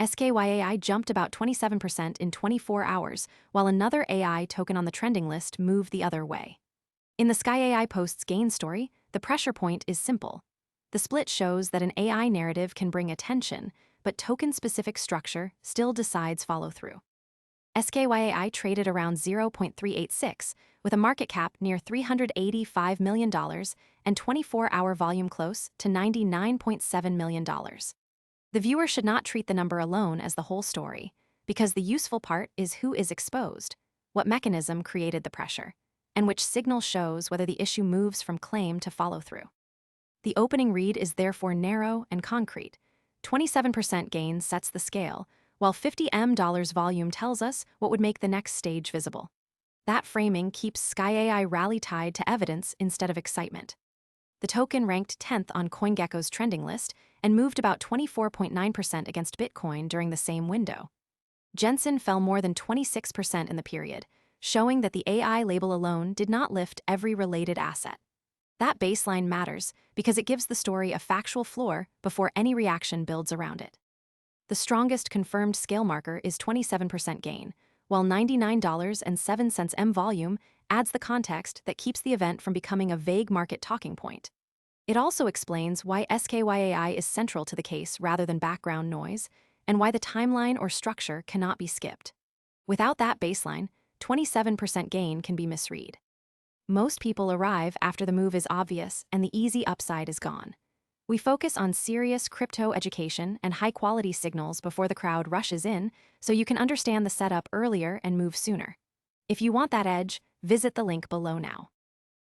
SkyAI jumped about 27% in 24 hours, while another AI token on the trending list moved the other way. In the SkyAI Posts Gain story, the pressure point is simple. The split shows that an AI narrative can bring attention, but token-specific structure still decides follow-through. SkyAI traded around 0.386, with a market cap near $385 million and 24-hour volume close to $99.7 million. The viewer should not treat the number alone as the whole story, because the useful part is who is exposed, what mechanism created the pressure, and which signal shows whether the issue moves from claim to follow-through. The opening read is therefore narrow and concrete. 27% gain sets the scale, while $50 volume tells us what would make the next stage visible. That framing keeps SkyAI rally tied to evidence instead of excitement. The token ranked 10th on CoinGecko's trending list and moved about 24.9% against Bitcoin during the same window. Gensyn fell more than 26% in the period, showing that the AI label alone did not lift every related asset. That baseline matters because it gives the story a factual floor before any reaction builds around it. The strongest confirmed scale marker is 27% gain, while $99.07 M volume adds the context that keeps the event from becoming a vague market talking point. It also explains why SkyAI is central to the case rather than background noise, and why the timeline or structure cannot be skipped. Without that baseline, 27% gain can be misread. Most people arrive after the move is obvious and the easy upside is gone. We focus on serious crypto education and high-quality signals before the crowd rushes in, so you can understand the setup earlier and move sooner. If you want that edge, visit the link below now.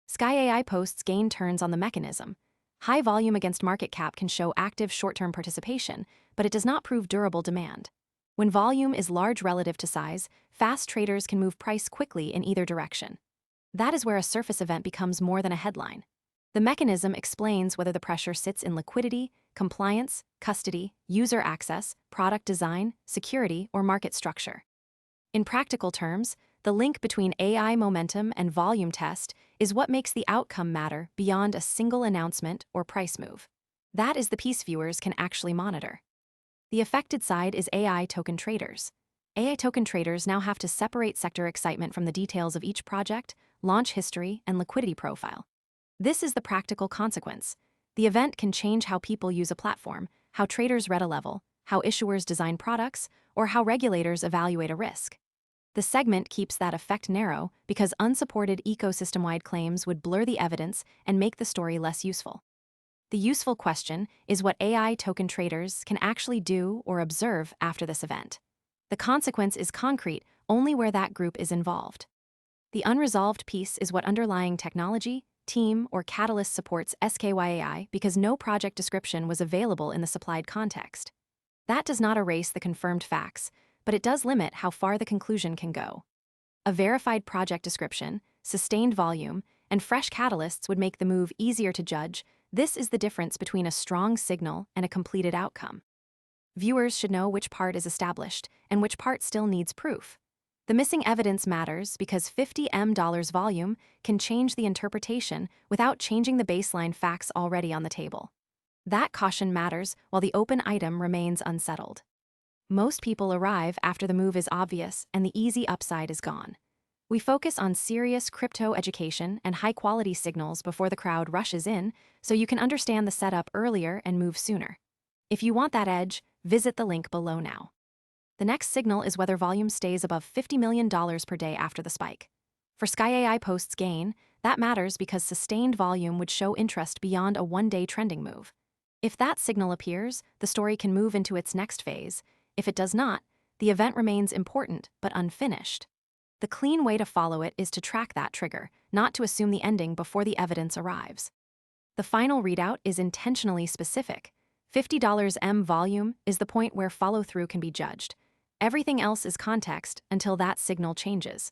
SkyAI Posts Gain turns on the mechanism. High volume against market cap can show active short-term participation, but it does not prove durable demand. When volume is large relative to size, fast traders can move price quickly in either direction. That is where a surface event becomes more than a headline. The mechanism explains whether the pressure sits in liquidity, compliance, custody, user access, product design, security, or market structure. In practical terms, the link between AI momentum and volume test is what makes the outcome matter beyond a single announcement or price move. That is the piece viewers can actually monitor. The affected side is AI token traders. AI token traders now have to separate sector excitement from the details of each project, launch history, and liquidity profile. This is the practical consequence. The event can change how people use a platform, how traders read a level, how issuers design products, or how regulators evaluate a risk. The segment keeps that effect narrow because unsupported ecosystem-wide claims would blur the evidence and make the story less useful. The useful question is what AI token traders can actually do or observe after this event. The consequence is concrete only where that group is involved. The unresolved piece is what underlying technology, team, or catalyst supports SkyAI because no project description was available in the supplied context. That does not erase the confirmed facts, but it does limit how far the conclusion can go. A verified project description, sustained volume, and fresh catalysts would make the move easier to judge. This is the difference between a strong signal and a completed outcome. Viewers should know which part is established and which part still needs proof. The missing evidence matters because $50 volume can change the interpretation without changing the baseline facts already on the table. That caution matters while the open item remains unsettled. Most people arrive after the move is obvious and the easy upside is gone. We focus on serious crypto education and high-quality signals before the crowd rushes in, so you can understand the setup earlier and move sooner. If you want that edge, visit the link below now. The next signal is whether volume stays above $50 million per day after the spike. For SkyAI Posts Gain, that matters because sustained volume would show interest beyond a one-day trending move. If that signal appears, the story can move into its next phase. If it does not, the event remains important but unfinished. The clean way to follow it is to track that trigger, not to assume the ending before the evidence arrives. The final readout is intentionally specific. $50 M volume is the point where follow-through can be judged. Everything else is context until that signal changes.